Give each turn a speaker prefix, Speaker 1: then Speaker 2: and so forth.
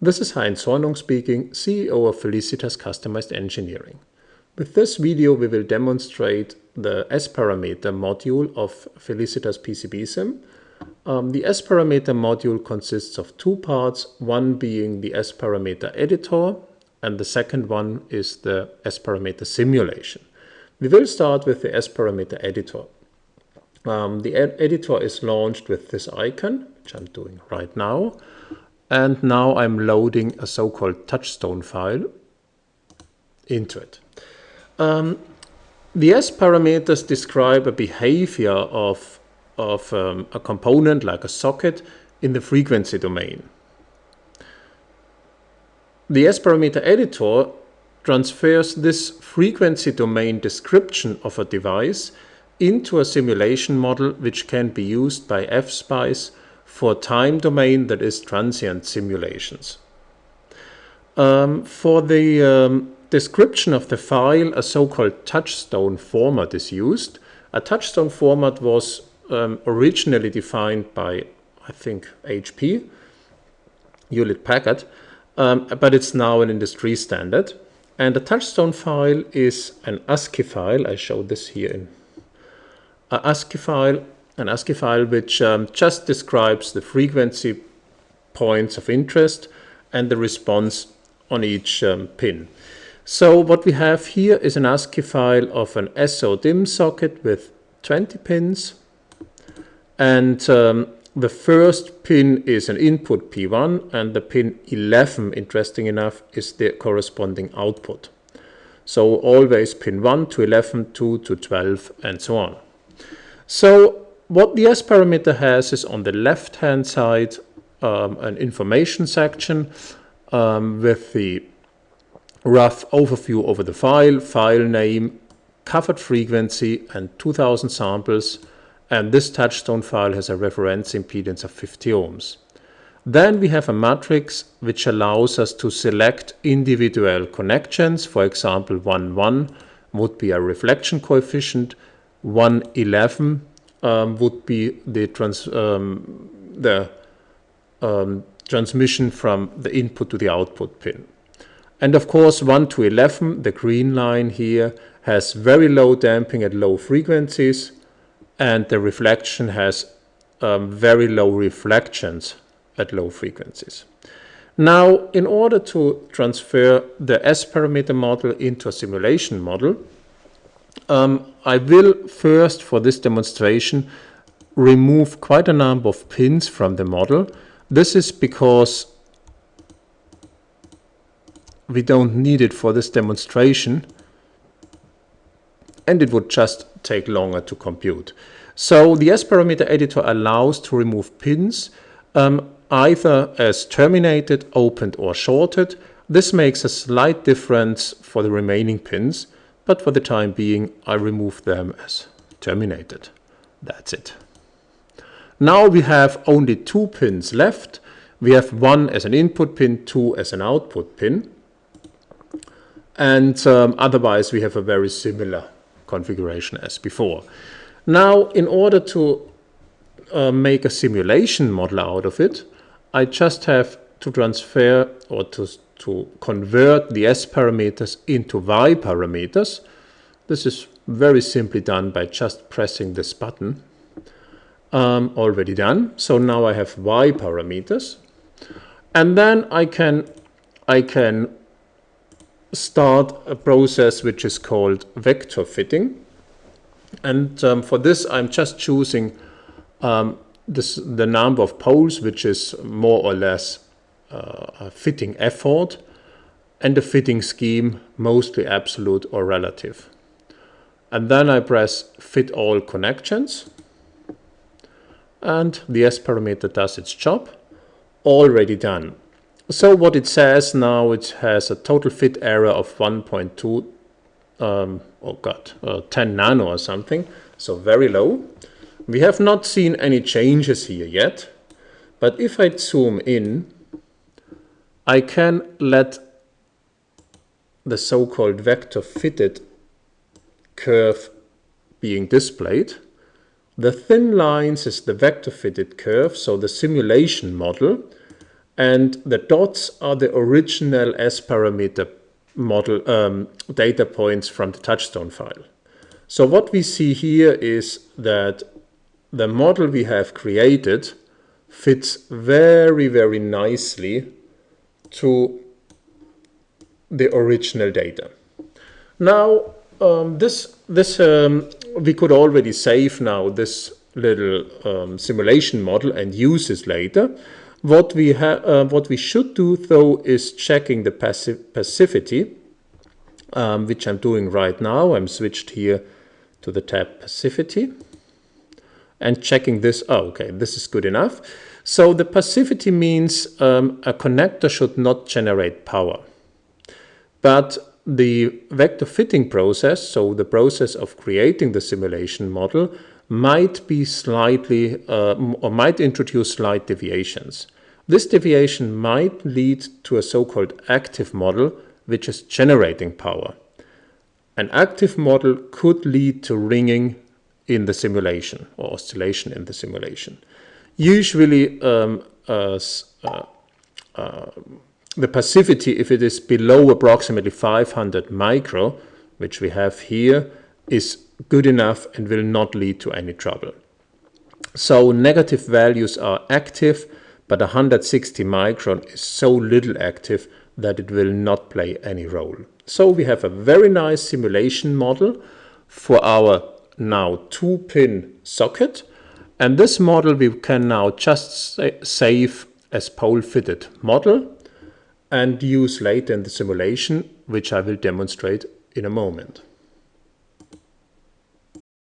Speaker 1: This is Heinz Hornung speaking, CEO of Felicitas Customized Engineering. With this video we will demonstrate the S-parameter module of Felicitas PCBSim. The S-parameter module consists of two parts, one being the S-parameter editor and the second one is the S-parameter simulation. We will start with the S-parameter editor. The editor is launched with this icon, which I'm doing right now. And now I'm loading a so-called Touchstone file into it. The S parameters describe a behavior of a component like a socket in the frequency domain. The S parameter editor transfers this frequency domain description of a device into a simulation model which can be used by FSpice for time domain, that is transient simulations. For the description of the file, a so-called Touchstone format is used. A Touchstone format was originally defined by, I think, HP, Hewlett-Packard, but it's now an industry standard. And a Touchstone file is an ASCII file. I showed this here in an ASCII file which just describes the frequency points of interest and the response on each pin. So what we have here is an ASCII file of an SO-DIMM socket with 20 pins, and the first pin is an input P1 and the pin 11, interesting enough, is the corresponding output. So always pin 1 to 11, 2 to 12 and so on. So what the S parameter has is on the left hand side an information section with the rough overview over the file name, covered frequency and 2000 samples, and this Touchstone file has a reference impedance of 50 ohms. Then we have a matrix which allows us to select individual connections. For example, 1,1 would be a reflection coefficient, 1,11 would be the transmission from the input to the output pin. And of course 1 to 11, the green line here, has very low damping at low frequencies, and the reflection has very low reflections at low frequencies. Now, in order to transfer the S parameter model into a simulation model, I will first, for this demonstration, remove quite a number of pins from the model. This is because we don't need it for this demonstration and it would just take longer to compute. So the S parameter editor allows to remove pins either as terminated, opened or shorted. This makes a slight difference for the remaining pins, but for the time being I remove them as terminated. That's it. Now we have only two pins left. We have one as an input pin, two as an output pin. And otherwise we have a very similar configuration as before. Now, in order to make a simulation model out of it, I just have to transfer or to convert the S parameters into Y parameters. This is very simply done by just pressing this button. Already done. So now I have Y parameters, and then I can start a process which is called vector fitting. And for this I'm just choosing the number of poles, which is more or less a fitting effort, and the fitting scheme, mostly absolute or relative. And then I press fit all connections, and the S parameter does its job. Already done. So what it says now, it has a total fit error of 1.2, 10 nano or something, so very low. We have not seen any changes here yet, but if I zoom in, I can let the so-called vector fitted curve being displayed. The thin lines is the vector fitted curve, so the simulation model, and the dots are the original S-parameter model data points from the Touchstone file. So what we see here is that the model we have created fits very, very nicely to the original data. Now, we could already save now this little simulation model and use this later. What we should do though is checking the passivity, which I'm doing right now. I'm switched here to the tab passivity and checking this. Oh, okay, this is good enough. So the passivity means a connector should not generate power. But the vector fitting process, so the process of creating the simulation model, might be slightly or might introduce slight deviations. This deviation might lead to a so-called active model, which is generating power. An active model could lead to ringing in the simulation or oscillation in the simulation. Usually the passivity, if it is below approximately 500 micro, which we have here, is good enough and will not lead to any trouble. So negative values are active, but 160 micron is so little active that it will not play any role. So we have a very nice simulation model for our now 2-pin socket, and this model we can now just save as pole-fitted model and use later in the simulation, which I will demonstrate in a moment.